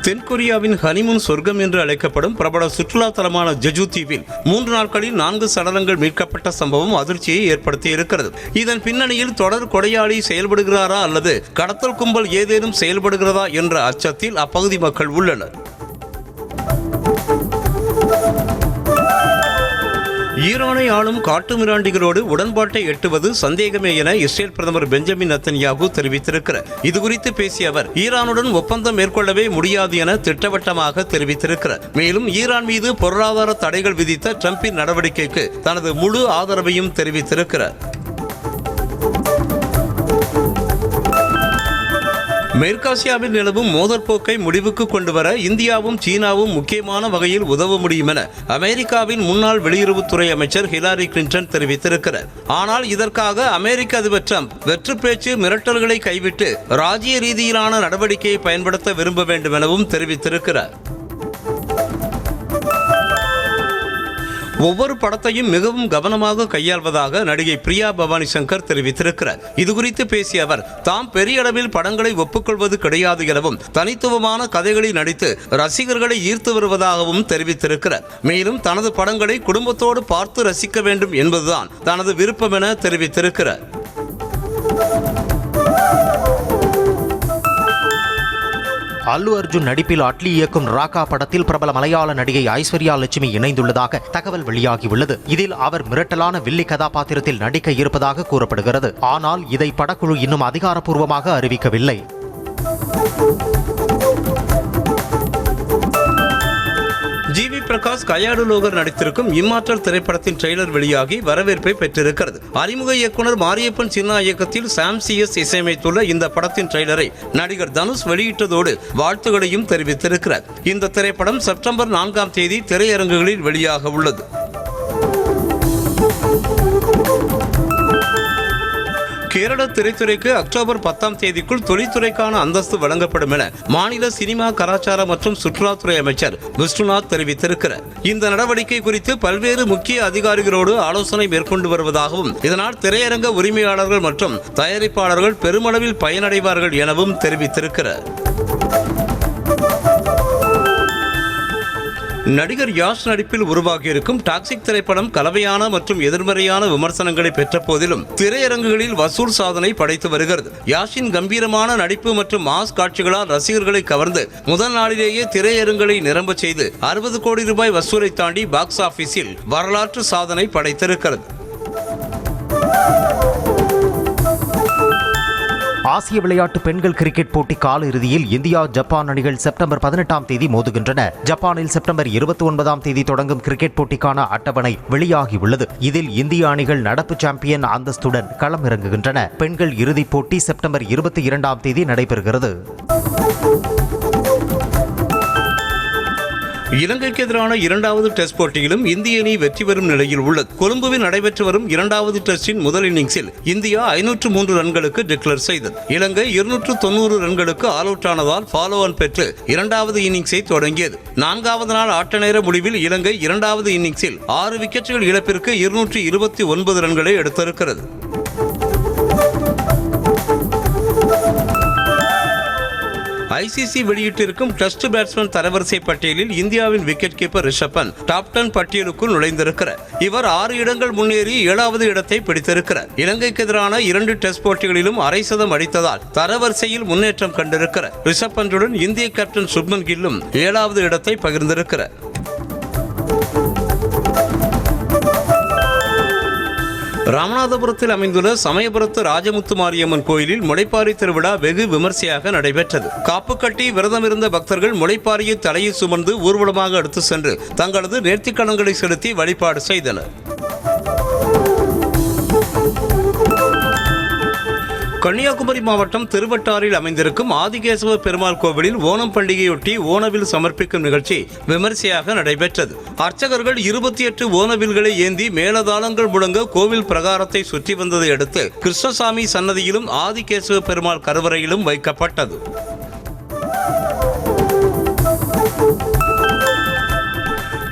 தென்கொரியாவின் ஹனிமூன் சொர்க்கம் என்று அழைக்கப்படும் பிரபல சுற்றுலா தலமான ஜெஜு தீவில் 3 நாட்களில் 4 சடலங்கள் மீட்கப்பட்ட சம்பவம் அதிர்ச்சியை ஏற்படுத்தி இருக்கிறது. இதன் பின்னணியில் தொடர் கொடையாளி செயல்படுகிறாரா அல்லது கடத்தல் கும்பல் ஏதேனும் செயல்படுகிறதா என்ற அச்சத்தில் அப்பகுதி மக்கள் உள்ளனர். ஈரானை ஆளும் காட்டுமிராண்டிகளோடு உடன்பாட்டை எட்டுவது சந்தேகமே என இஸ்ரேல் பிரதமர் பெஞ்சமின் நெத்தன்யாகு தெரிவித்திருக்கிறார். இதுகுறித்து பேசிய அவர் ஈரானுடன் ஒப்பந்தம் மேற்கொள்ளவே முடியாது என திட்டவட்டமாக தெரிவித்திருக்கிறார். மேலும் ஈரான் மீது பொருளாதார தடைகள் விதித்த ட்ரம்பின் நடவடிக்கைக்கு தனது முழு ஆதரவையும் தெரிவித்திருக்கிறார். மேற்காசியாவில் நிலவும் மோதல் போக்கை முடிவுக்கு கொண்டுவர இந்தியாவும் சீனாவும் முக்கியமான வகையில் உதவ முடியும் என அமெரிக்காவின் முன்னாள் வெளியுறவுத்துறை அமைச்சர் ஹிலாரி கிளின்டன் தெரிவித்திருக்கிறார். ஆனால் இதற்காக அமெரிக்க அதிபர் ட்ரம்ப் வெற்று பேச்சு மிரட்டல்களை கைவிட்டு ராஜ்ய ரீதியிலான நடவடிக்கையை பயன்படுத்த விரும்ப வேண்டும் எனவும் தெரிவித்திருக்கிறார். ஒவ்வொரு படத்தையும் மிகவும் கவனமாக கையாள்வதாக நடிகை பிரியா பவானி சங்கர் தெரிவித்திருக்கிறார். இதுகுறித்து பேசிய அவர் தாம் பெரிய அளவில் படங்களை ஒப்புக்கொள்வது கிடையாது எனவும் தனித்துவமான கதைகளில் நடித்து ரசிகர்களை ஈர்த்து வருவதாகவும் தெரிவித்திருக்கிறார். மேலும் தனது படங்களை குடும்பத்தோடு பார்த்து ரசிக்க வேண்டும் என்பதுதான் தனது விருப்பம் என தெரிவித்திருக்கிறார். அல்லு அர்ஜுன் நடிப்பில் அட்லி இயக்கும் ராக்கா படத்தில் பிரபல மலையாள நடிகை ஐஸ்வர்யா லட்சுமி இணைந்துள்ளதாக தகவல் வெளியாகியுள்ளது. இதில் அவர் மிரட்டலான வில்லி கதாபாத்திரத்தில் நடிக்க இருப்பதாக கூறப்படுகிறது. ஆனால் இதை படக்குழு இன்னும் அதிகாரப்பூர்வமாக அறிவிக்கவில்லை. ஜிவி பிரகாஷ் கயாடு லோகர் நடித்திருக்கும் இம்மாற்றல் திரைப்படத்தின் ட்ரெய்லர் வெளியாகி வரவேற்பை பெற்றிருக்கிறது. அறிமுக இயக்குனர் மாரியப்பன் சின்ன இயக்கத்தில் சாம் CS இசையமைத்துள்ள இந்த படத்தின் ட்ரெய்லரை நடிகர் தனுஷ் வெளியிட்டதோடு வாழ்த்துகளையும் தெரிவித்திருக்கிறார். இந்த திரைப்படம் செப்டம்பர் 4ஆம் தேதி திரையரங்குகளில் வெளியாக உள்ளது. கேரள திரைத்துறைக்கு அக்டோபர் 10ஆம் தேதிக்குள் தொழில்துறைக்கான அந்தஸ்து வழங்கப்படும் என மாநில சினிமா கலாச்சார மற்றும் சுற்றுலாத்துறை அமைச்சர் விஷ்ணுநாத் தெரிவித்திருக்கிறார். இந்த நடவடிக்கை குறித்து பல்வேறு முக்கிய அதிகாரிகளோடு ஆலோசனை மேற்கொண்டு வருவதாகவும் இதனால் திரையரங்க உரிமையாளர்கள் மற்றும் தயாரிப்பாளர்கள் பெருமளவில் பயனடைவார்கள் எனவும் தெரிவித்திருக்கிறார். நடிகர் யாஷ் நடிப்பில் உருவாகியிருக்கும் டாக்ஸிக் திரைப்படம் கலவையான மற்றும் எதிர்மறையான விமர்சனங்களை பெற்ற போதிலும் திரையரங்குகளில் வசூல் சாதனை படைத்து வருகிறது. யாஷின் கம்பீரமான நடிப்பு மற்றும் மாஸ் காட்சிகளால் ரசிகர்களை கவர்ந்து முதல் நாளிலேயே திரையரங்குகளை நிரம்ப செய்து 60 கோடி ரூபாய் வசூலை தாண்டி பாக்ஸ் ஆபீஸில் வரலாற்று சாதனை படைத்திருக்கிறது. ஆசிய விளையாட்டு பெண்கள் கிரிக்கெட் போட்டி கால இறுதியில் இந்தியா ஜப்பான் அணிகள் செப்டம்பர் 18ஆம் தேதி மோதுகின்றன. ஜப்பானில் செப்டம்பர் 29ஆம் தேதி தொடங்கும் கிரிக்கெட் போட்டிக்கான அட்டவணை வெளியாகியுள்ளது. இதில் இந்திய அணிகள் நடப்பு சாம்பியன் அந்தஸ்துடன் களமிறங்குகின்றன. பெண்கள் இறுதிப் போட்டி செப்டம்பர் 22ஆம் தேதி நடைபெறுகிறது. இலங்கைக்கு எதிரான 2வது டெஸ்ட் போட்டியிலும் இந்திய அணி வெற்றி பெறும் நிலையில் உள்ளது. கொழும்புவில் நடைபெற்று வரும் 2வது டெஸ்டின் முதல் இன்னிங்ஸில் இந்தியா 503 ரன்களுக்கு டிக்ளேர் செய்தது. இலங்கை 290 ரன்களுக்கு ஆல் அவுட் ஆனதால் ஃபாலோ ஆன் பெற்று 2வது இன்னிங்ஸை தொடங்கியது. 4வது நாள் ஆட்ட நேர முடிவில் இலங்கை 2வது இன்னிங்ஸில் 6 விக்கெட்டுகள் இழப்பிற்கு 229 ரன்களை எடுத்திருக்கிறது. ஐசிசி வெளியிட்டிருக்கும் டெஸ்ட் பேட்ஸ்மேன் தரவரிசை பட்டியலில் இந்தியாவின் wicket keeper Rishabh Pant top 10 பட்டியலுக்குள் நுழைந்திருக்கிறார். இவர் 6 இடங்கள் முன்னேறி 7வது இடத்தை பிடித்திருக்கிறார். இலங்கைக்கு எதிரான 2 டெஸ்ட் போட்டிகளிலும் அரை சதம் அடித்ததால் தரவரிசையில் முன்னேற்றம் கண்டிருக்கிறார். ரிஷப் பந்துடன் இந்திய கேப்டன் சுப்மன் கில்லும் 7வது இடத்தை பகிர்ந்திருக்கிறார். ராமநாதபுரத்தில் அமைந்துள்ள சமயபுரத்து ராஜமுத்து மாரியம்மன் கோயிலில் முளைப்பாரி திருவிழா வெகு விமர்சையாக நடைபெற்றது. காப்பு கட்டி விரதமிருந்த பக்தர்கள் முளைப்பாரியை தலையில் சுமந்து ஊர்வலமாக எடுத்து சென்று தங்களது நேர்த்திக்கடன்களை செலுத்தி வழிபாடு செய்தனர். கன்னியாகுமரி மாவட்டம் திருவட்டாரில் அமைந்திருக்கும் ஆதிகேசவ பெருமாள் கோவிலில் ஓணம் பண்டிகையொட்டி ஓணவில் சமர்ப்பிக்கும் நிகழ்ச்சி விமர்சையாக நடைபெற்றது. அர்ச்சகர்கள் 28 ஓணவில்களை ஏந்தி மேலதாளங்கள் முழங்க கோவில் பிரகாரத்தை சுற்றி வந்ததை அடுத்து கிருஷ்ணசாமி சன்னதியிலும் ஆதிகேசவ பெருமாள் கருவறையிலும் வைக்கப்பட்டது.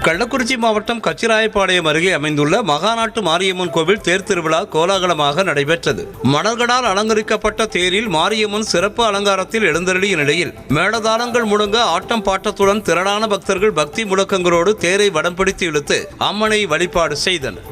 கள்ளக்குறிச்சி மாவட்டம் கச்சிராயப்பாளையம் அருகே அமைந்துள்ள மகாநாட்டு மாரியம்மன் கோவில் தேர் திருவிழா கோலாகலமாக நடைபெற்றது. மலர்களால் அலங்கரிக்கப்பட்ட தேரில் மாரியம்மன் சிறப்பு அலங்காரத்தில் எழுந்தருளிய நிலையில் மேளதாளங்கள் முழங்க ஆட்டம் பாட்டத்துடன் திரளான பக்தர்கள் பக்தி முழக்கங்களோடு தேரை வடம் பிடித்து இழுத்து அம்மனை வழிபாடு செய்தனர்.